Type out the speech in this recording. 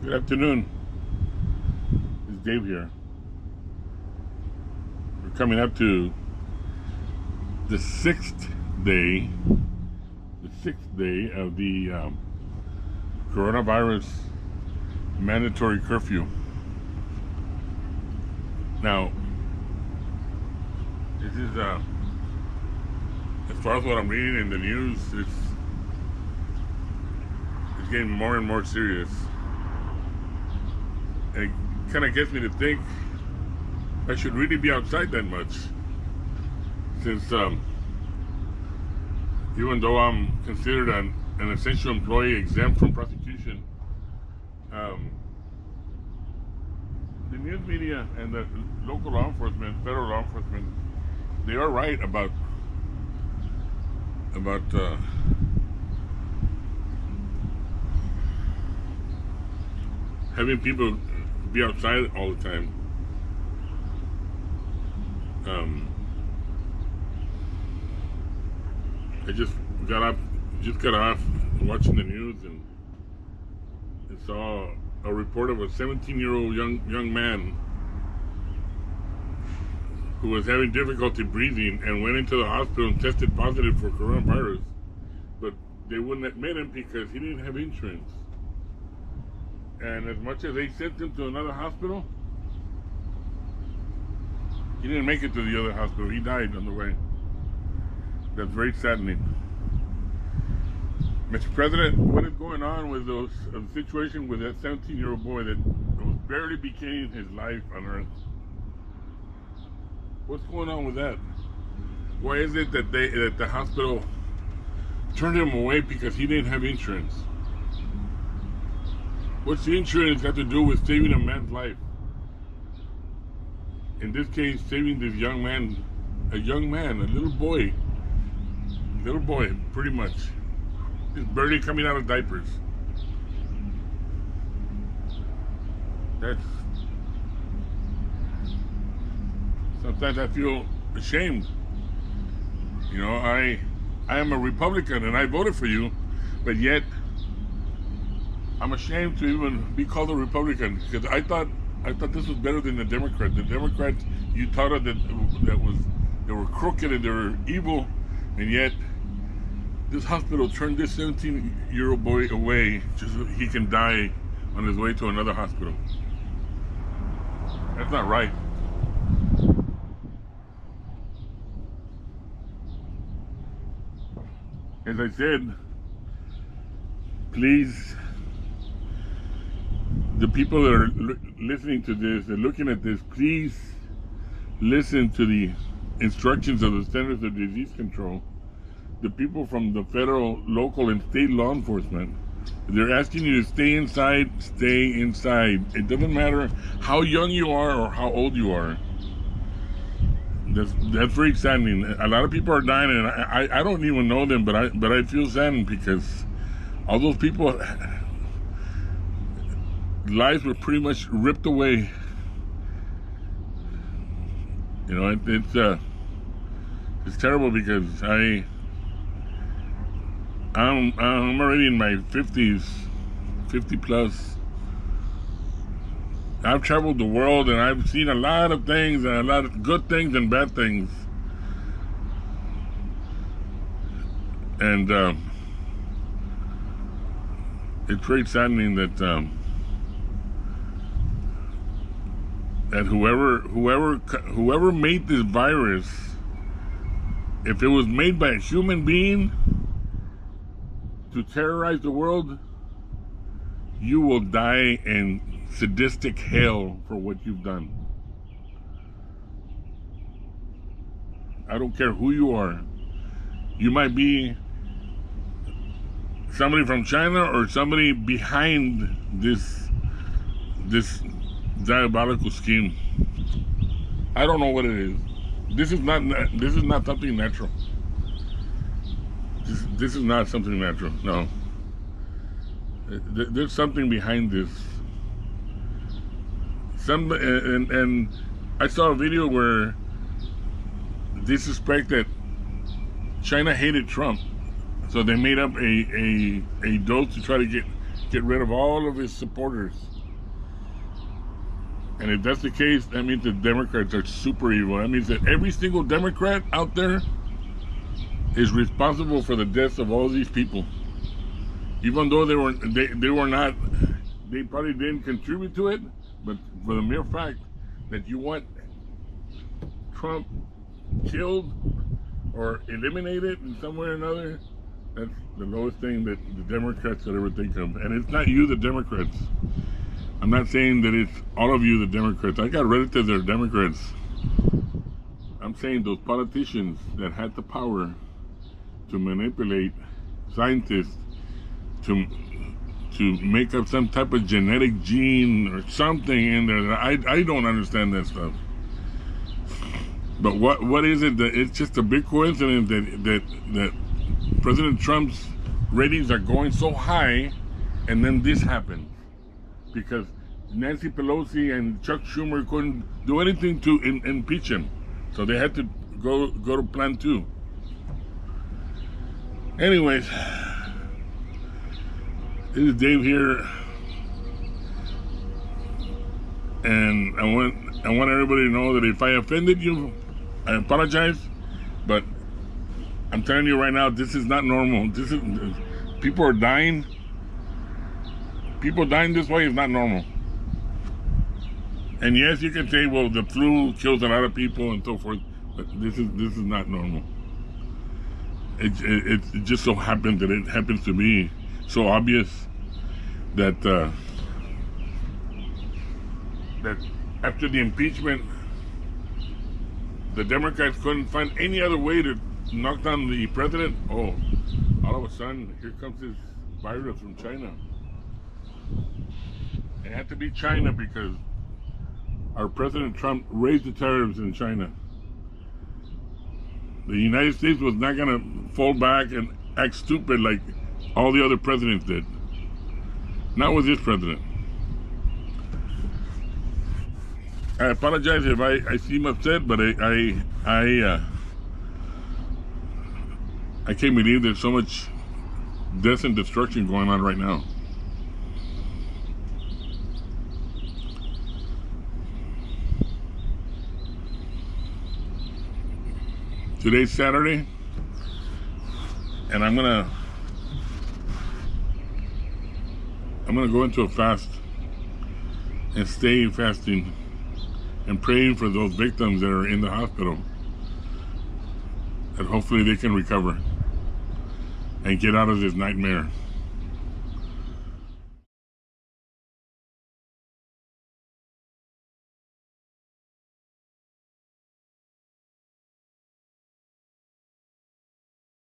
Good afternoon. It's Dave here. We're coming up to the sixth day of the coronavirus mandatory curfew. Now, this is as far as what I'm reading in the news, it's getting more and more serious. And it kind of gets me to think I should really be outside that much, since even though I'm considered an essential employee exempt from prosecution, the news media and the local law enforcement, federal law enforcement, they are right about having people be outside all the time. I just got off watching the news and saw a report of a 17-year-old young man who was having difficulty breathing and went into the hospital and tested positive for coronavirus, but they wouldn't admit him because he didn't have insurance. And as much as they sent him to another hospital, he didn't make it to the other hospital. He died on the way. That's very saddening. Mr. President, what is going on with the situation with that 17-year-old boy that was barely beginning his life on Earth? What's going on with that? Why is it that the hospital turned him away because he didn't have insurance? What's the insurance got to do with saving a man's life? In this case, saving this young man, a little boy, pretty much. He's barely coming out of diapers. Sometimes I feel ashamed. You know, I am a Republican and I voted for you, but yet I'm ashamed to even be called a Republican, because I thought this was better than the Democrats. The Democrats, you taught us that they were crooked and they were evil, and yet this hospital turned this 17-year-old boy away just so he can die on his way to another hospital. That's not right. As I said, please, the people that are listening to this and looking at this, please listen to the instructions of the Centers of Disease Control. The people from the federal, local, and state law enforcement, they're asking you to stay inside, stay inside. It doesn't matter how young you are or how old you are. That's very saddening. A lot of people are dying, and I don't even know them, but I feel saddened because all those people, lives were pretty much ripped away. You know, it's terrible because I'm already in my 50s, 50 plus. I've traveled the world and I've seen a lot of things, and a lot of good things and bad things. And it's very saddening that whoever made this virus, if it was made by a human being to terrorize the world, you will die in sadistic hell for what you've done. I don't care who you are. You might be somebody from China or somebody behind this diabolical scheme. I don't know what it is. This is not something natural. This is not something natural. No. There's something behind this. And I saw a video where they suspect that China hated Trump, so they made up a dose to try to get rid of all of his supporters. And if that's the case, that means the Democrats are super evil. That means that every single Democrat out there is responsible for the deaths of all these people. Even though they were not, they probably didn't contribute to it, but for the mere fact that you want Trump killed or eliminated in some way or another, that's the lowest thing that the Democrats could ever think of. And it's not you, the Democrats. I'm not saying that it's all of you, the Democrats. I got relatives that are Democrats. I'm saying those politicians that had the power to manipulate scientists to make up some type of genetic gene or something in there. I don't understand that stuff. But what is it that it's just a big coincidence that President Trump's ratings are going so high, and then this happens because Nancy Pelosi and Chuck Schumer couldn't do anything to impeach him, so they had to go to Plan 2. Anyways, this is Dave here, and I want everybody to know that if I offended you, I apologize, but I'm telling you right now, this is not normal. People are dying. People dying this way is not normal. And yes, you can say, well, the flu kills a lot of people and so forth, but this is not normal. It just so happens that it happens to be so obvious that that after the impeachment, the Democrats couldn't find any other way to knock down the president. Oh, all of a sudden, here comes this virus from China. It had to be China because our President Trump raised the tariffs in China. The United States was not going to fall back and act stupid like all the other presidents did. Not with this president. I apologize if I seem upset, but I can't believe there's so much death and destruction going on right now. Today's Saturday, and I'm gonna go into a fast and stay fasting and praying for those victims that are in the hospital, that hopefully they can recover and get out of this nightmare.